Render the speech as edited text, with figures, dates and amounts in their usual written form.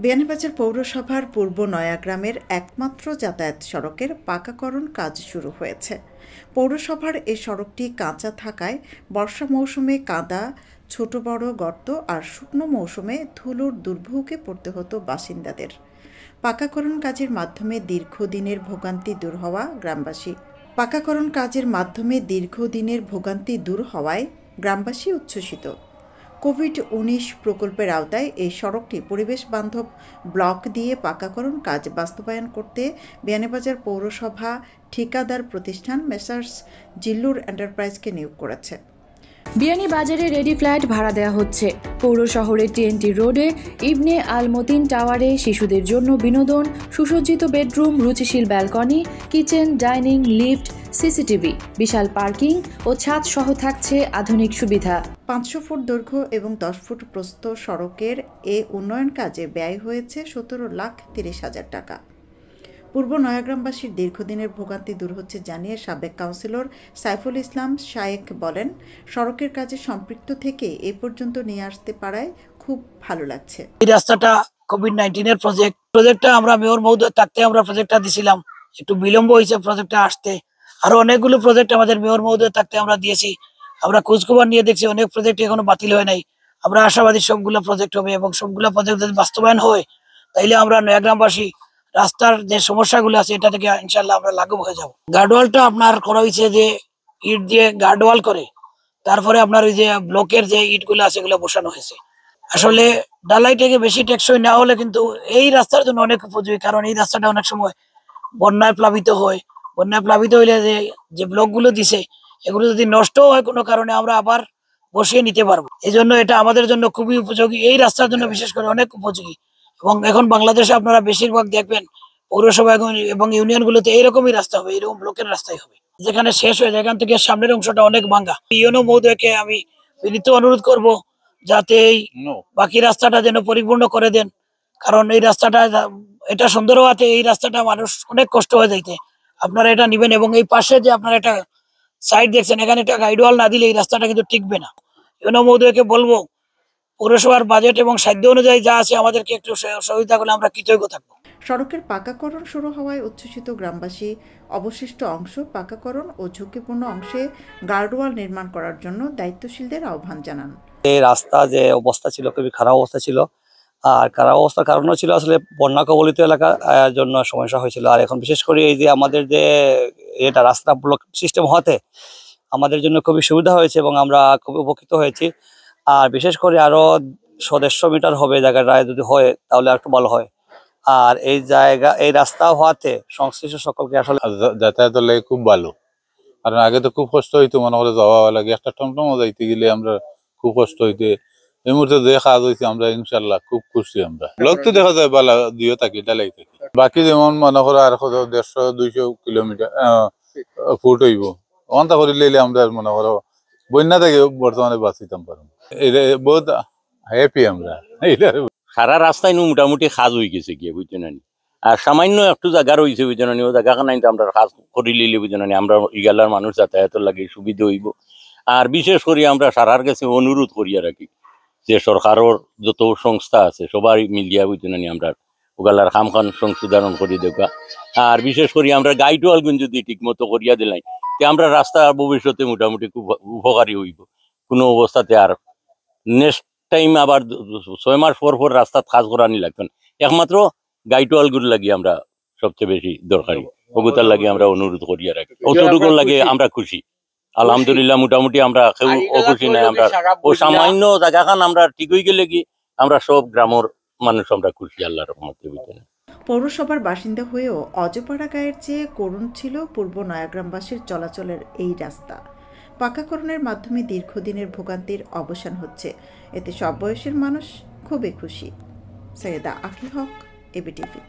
বিয়ানীবাজার পৌরসভার পূর্ব নয়াগ্রামের একমাত্র যাতায়াত সড়কের পাকাকরণ কাজ শুরু হয়েছে। পৌরসভার এই সড়কটি কাঁচা থাকায় বর্ষা মৌসুমে কাদা, ছোট বড় গর্ত আর শুকনো মৌসুমে ধুলোর দুর্ভোগে পড়তে হতো বাসিন্দাদের। পাকাকরণ কাজের মাধ্যমে দীর্ঘদিনের ভোগান্তি দূর হওয়ায় গ্রামবাসী উচ্ছ্বসিত। কোভিড-19 প্রকল্পের আওতায় এই সড়কটি পরিবেশ বান্ধব ব্লক দিয়ে পাকাকরণ কাজ বাস্তবায়ন করতে বিয়ানীবাজার পৌরসভা ঠিকাদার প্রতিষ্ঠান মেসার্স জিল্লুর এন্টারপ্রাইজকে নিয়োগ করেছে। বিয়ানীবাজারে রেডি ফ্ল্যাট ভাড়া দেওয়া হচ্ছে। পৌর শহরের TNT রোডে ইবনে আল মতিন টাওয়ারে শিশুদের জন্য বিনোদন, সুসজ্জিত বেডরুম, রুচিশীল balcony, kitchen, dining, lift, CCTV, বিশাল পার্কিং ও ছাদ সহ থাকছে আধুনিক সুবিধা। 500 ফুট দৈর্ঘ্য এবং 10 ফুট প্রস্থ সড়কের এ উন্নয়ন কাজে ব্যয় হয়েছে 17,30,000 টাকা। পূর্ব নয়াগ্রামবাসীর দীর্ঘদিনের ভোগান্তি দূর হচ্ছে জানিয়ে সাবেক কাউন্সিলর সাইফুল ইসলাম শায়েক বলেন, সড়কের কাজে সম্পৃক্ত থেকে এ পর্যন্ত নিয়ে আসতে পারায় খুব ভালো লাগছে। এই রাস্তাটা কোভিড-19 এর প্রজেক্টটা আমরা মেয়র মহোদয় থাকতে আমরা প্রজেক্টটা দিছিলাম, একটু বিলম্ব হয়েছে প্রজেক্টটা আসতে। আরো অনেকগুলো প্রজেক্ট আমাদের মেয়র মহোদয় থাকতে আমরা দিয়েছি। আমরা খোঁজখবর নিয়ে দেখছি অনেক প্রজেক্ট এখনো বাতিল হয় নাই। আমরা আশাবাদী সবগুলো প্রজেক্ট হবে এবং সবগুলো প্রজেক্ট যদি বাস্তবায়ন হয় তাইলে আমরা নয়াগ্রামবাসী রাস্তার যে সমস্যাগুলো আছে এটা থেকে ইনশাল্লাহ আমরা লাঘব হয়ে যাব। গার্ডওয়ালটা আপনার করা হয়েছে যে ইট দিয়ে গার্ডওয়াল করে, তারপরে আপনার ওই যে ব্লকের যে ইটগুলো আছে এগুলো বসানো হয়েছে। আসলে ডালাই থেকে বেশি টেকসই না হলে কিন্তু এই রাস্তার জন্য অনেক উপযোগী, কারণ এই রাস্তাটা অনেক সময় বন্যায় প্লাবিত হয়। বন্যায় প্লাবিত হইলে যে ব্লকগুলো দিছে এগুলো যদি নষ্ট হয় কোনো কারণে আমরা আবার বসিয়ে নিতে পারবো। এই জন্য এটা আমাদের জন্য খুবই উপযোগী, এই রাস্তার জন্য বিশেষ করে অনেক উপযোগী। এবং এখন বাংলাদেশে আপনারা বেশিরভাগ দেখবেন পৌরসভা এবং ইউনিয়নগুলোতে এইরকমই রাস্তা হবে, এরকম ব্লকের রাস্তাই হবে, যেখানে শেষ হয়ে যায়। এখান থেকে সামনের অংশটা অনেক ভাঙ্গা। ইউনো মহোদয়কে আমি বিনীত অনুরোধ করব যাতে এই বাকি রাস্তাটা যেন পরিপূর্ণ করে দেন, কারণ এই রাস্তাটা এটা সুন্দর হওয়াতে এই রাস্তাটা মানুষ অনেক কষ্ট হয়ে যাইতে আপনারা এটা নিবেন। এবং এই পাশে যে আপনারা একটা সাইড দেখছেন, এখানে একটা গাইডওয়াল না দিলে এই রাস্তাটা কিন্তু টিকবে না। ইউনো মহোদয়কে বলবো পৌরসভার বাজেট এবং সাধ্য অনুযায়ী যা আছে আমাদেরকে একটু সহযোগিতা করলে আমরা কৃতজ্ঞ থাকবো। সড়কের পাকাকরণ শুরু হওয়ায় উচ্ছ্বসিত গ্রামবাসী অবশিষ্ট অংশ পাকাকরণ ও ঝুঁকিপূর্ণ অংশে গার্ডওয়াল নির্মাণ করার জন্য দায়িত্বশীলদের আহ্বান জানান। এই রাস্তা যে অবস্থা ছিল খুবই খারাপ অবস্থা ছিল, আর খারাপ অবস্থার কারণও ছিল আসলে বন্যা কবলিত এলাকার জন্য সমস্যা হয়েছিল। আর এখন বিশেষ করে এই যে আমাদের যে এটা রাস্তা ব্লক সিস্টেম হতে আমাদের জন্য খুবই সুবিধা হয়েছে এবং আমরা খুবই উপকৃত হয়েছি। আর বিশেষ করে আরো 150 মিটার হবে জায়গাটায়, যদি হয় তাহলে একটু ভালো হয়। আর এই রাস্তা হওয়াতে সংশ্লিষ্ট সকলকে আসলে যাতায়াতের লাগে খুব ভালো, কারণ আগে তো খুব কষ্ট হইতো, মনে করে যাওয়া লাগে একটা টমটমও যাইতে গেলে আমরা খুব কষ্ট হইতে। এই মুহূর্তে যে কাজ হয়েছে আমরা ইনশাল্লাহ খুব খুশি। আমরা লোক তো দেখা যায় বালা দিও থাকি ডালাই থাকি, বাকি যেমন মনে করো আর 150-200 কিলোমিটার ফুট হইব অন্তা করে লইলে আমরা মনে করো বন্যা থেকে বর্তমানে বাঁচিতাম পারবো। এটা বহুত হ্যাপি আমরা। সারা রাস্তায় মোটামুটি কাজ হয়ে গেছে গিয়ে, বুঝছো না। আর সামান্য একটু জায়গা রয়েছে, বুঝছো না, ও জায়গা নাই আমরা কাজ করে লিলে, বুঝছো না, আমরা ইগালার মানুষ যাতায়াতের লাগে সুবিধা হইব। আর বিশেষ করে আমরা সারার কাছে অনুরোধ করিয়া রাখি যে সরকারের যত সংস্থা আছে সবাই মিলিয়া, বুঝছো না, আমরা ওগালার খামখান সংশোধন করে দেওয়া। আর বিশেষ করে আমরা গাইডওয়ালগুন যদি ঠিক মতো করিয়া দিলাই যে আমরা রাস্তা ভবিষ্যতে মোটামুটি খুব উপকারী হইব। কোনো অবস্থাতে আর নেক্সট টাইম আবার 6 মাস পর রাস্তা কাজ করানি লাগবে না। একমাত্র গাইডওয়ালগুলো লাগি আমরা সবচেয়ে বেশি দরকারি, ওগুতার লাগে আমরা অনুরোধ করিয়া রাখি। অতটুকু লাগে আমরা খুশি আলহামদুলিল্লাহ। মোটামুটি আমরা কেউ অখুশি নাই। আমরা ও সামান্য জায়গাখান আমরা ঠিক হয়ে গেলে কি আমরা সব গ্রামের মানুষ আমরা খুশি আল্লাহর রহমতে। পৌরসভার বাসিন্দা হয়েও অজপাড়া গায়ের চেয়ে করুণ ছিল পূর্ব নয়াগ্রামবাসীর চলাচলের এই রাস্তা। পাকাকরণের মাধ্যমে দীর্ঘদিনের ভোগান্তির অবসান হচ্ছে, এতে সব বয়সের মানুষ খুবই খুশি। সৈয়দা আফি হক, এবিটিভি।